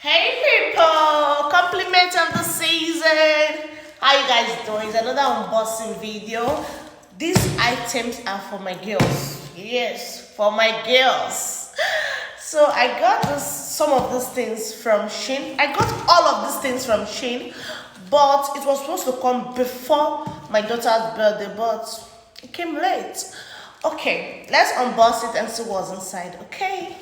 Hey people, compliment of the season. How you guys doing? It's another unboxing video. These items are for my girls. Yes, for my girls. So I got some of these things from SHEIN. I got all of these things from SHEIN, but it was supposed to come before my daughter's birthday, but it came late. Okay, let's unbox it and see what's inside. Okay.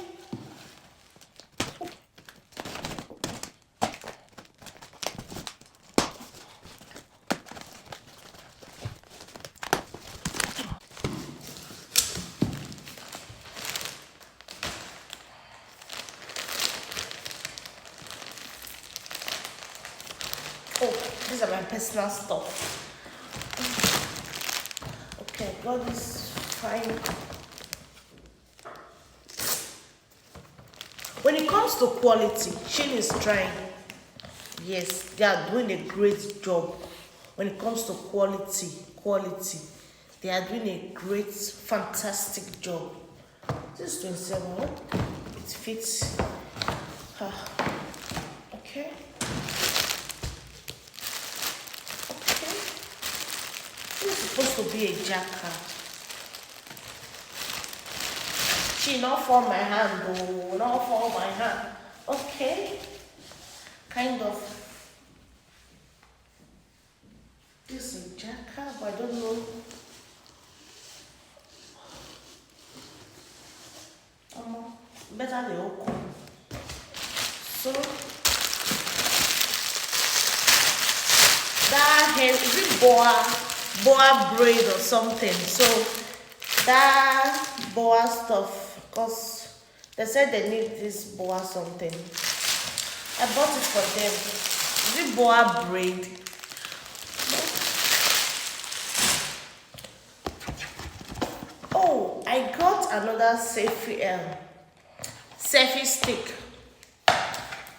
Oh, these are my personal stuff. Okay, got this fine. When it comes to quality, SHEIN is trying. Yes, they are doing a great job. When it comes to quality, they are doing a great, fantastic job. This is 27. It fits. Okay. This is supposed to be a jacket. She not for my hand though, not for my hand. Okay. Kind of. This is a jacket, but I don't know. Better they all come. So that hair, is it boa braid or something? So that boa stuff, because they said they need this boa something. I bought it for them. Is it boa braid? Oh, I got another selfie stick.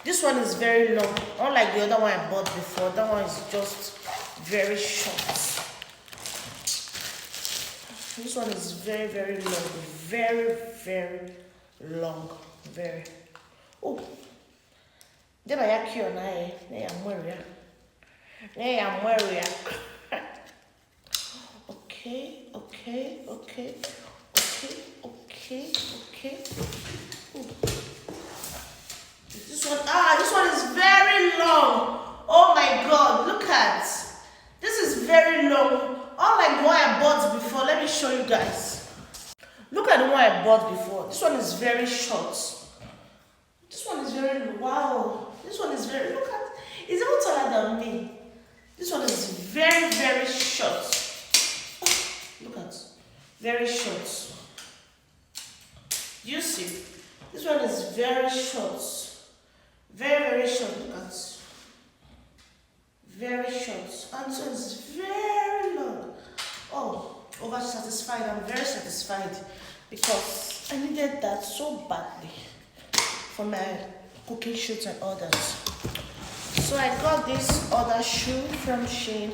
This one is very long, unlike the other one I bought before. That one is just very short. This one is very, very long. Very, very long. Very. Oh. Deba ya kio na e. Ne ya mweria. Okay. Ooh. This one is very long. Oh my God, look at. This is very long. Unlike the one I bought before, let me show you guys. Look at the one I bought before. This one is very short. This one is very, wow. This one is very, look at, it's even taller than me. This one is very, very short. Look at, very short. You see, this one is very short. Very, very short, look at. Very short. And this one is very long. Oh, over satisfied. I'm very satisfied because I needed that so badly for my cooking shoots and all that. So I got this other shoe from SHEIN.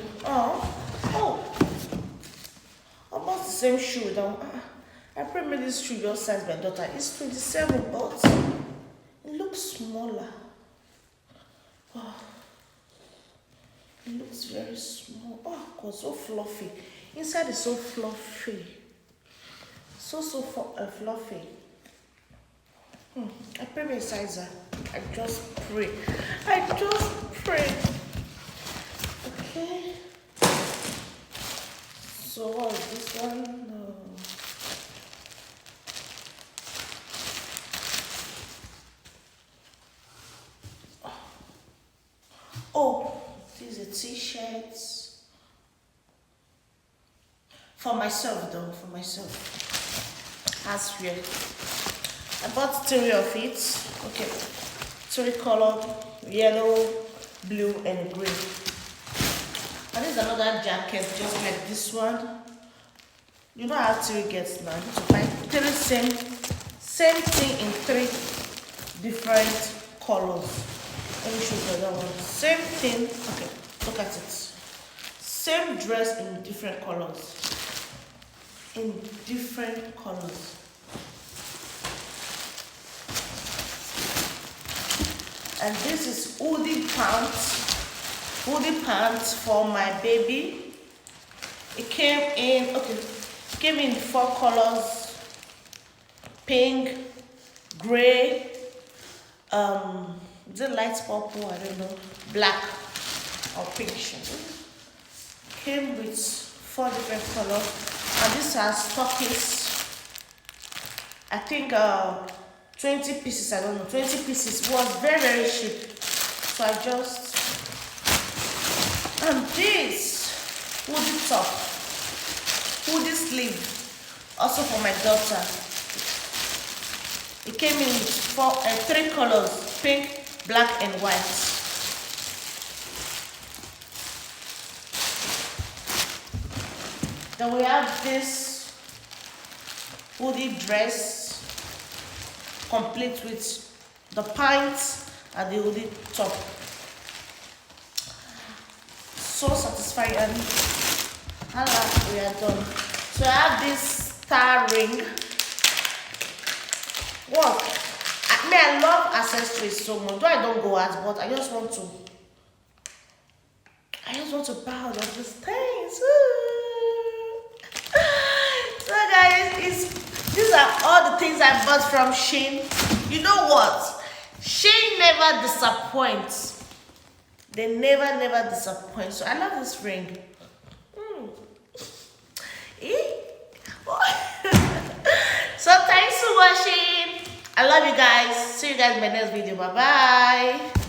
Almost the same shoe. I probably made this shoe just size my daughter. It's 27, but it looks smaller. Oh, it looks very small. Oh, God, so fluffy. Inside is so fluffy. So fluffy. I pray my sizer. I just pray. Okay. So what is this one? No. Oh, these are t-shirts. For myself though, for myself. As real. I bought 3 of it. Okay. 3 colored, yellow, blue, and green. And this is another jacket, just like this one. You know how 3 gets now. You need to buy 3 same thing in 3 different colors. Let me show you the other one. Same thing. Okay, look at it. Same dress in different colors. And this is hoodie pants for my baby. It came in four colors: pink, gray, is it light purple, I don't know, black or pink. Came with 4 different colors, and this has stockings. I think 20 pieces, I don't know, 20 pieces. Was very, very cheap. So I just, and this hoodie top, hoodie sleeve, also for my daughter. It came in with 3 colors: pink, black, and white. Then we have this hoodie dress, complete with the pants and the hoodie top. So satisfying, and voila, we are done. So I have this star ring. What? I love accessories so much. Though I don't go out, but I just want to buy all of these things. So guys, these are all the things I bought from SHEIN. You know what? SHEIN never disappoints. They never disappoint. So I love this ring. So thanks for watching. I love you guys. See you guys in my next video. Bye bye.